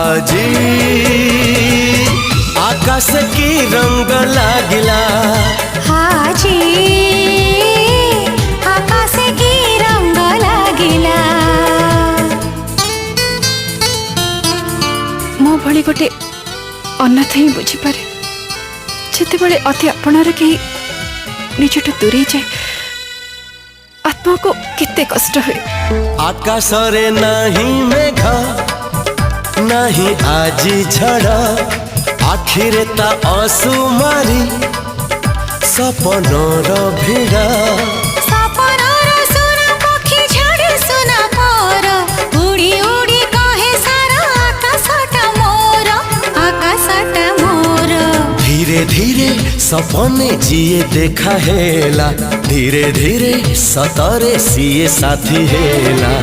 आजी आकाश की रंग लागिला हाजी आकाश की रंग लागिला मो भली गोटे अनाथ ही बुझीपारे जिते अति आपणार कहीं निजठू दूरी जाए आत्मा को कितने कष्ट हुए। आकाश रे नहीं मेघ नहीं आजी झड़ आखिरे ता असुमारी सपनर भिड़ा धीरे धीरे सपने जिए देखा हेला धीरे धीरे सतरे सीए साथी हेला।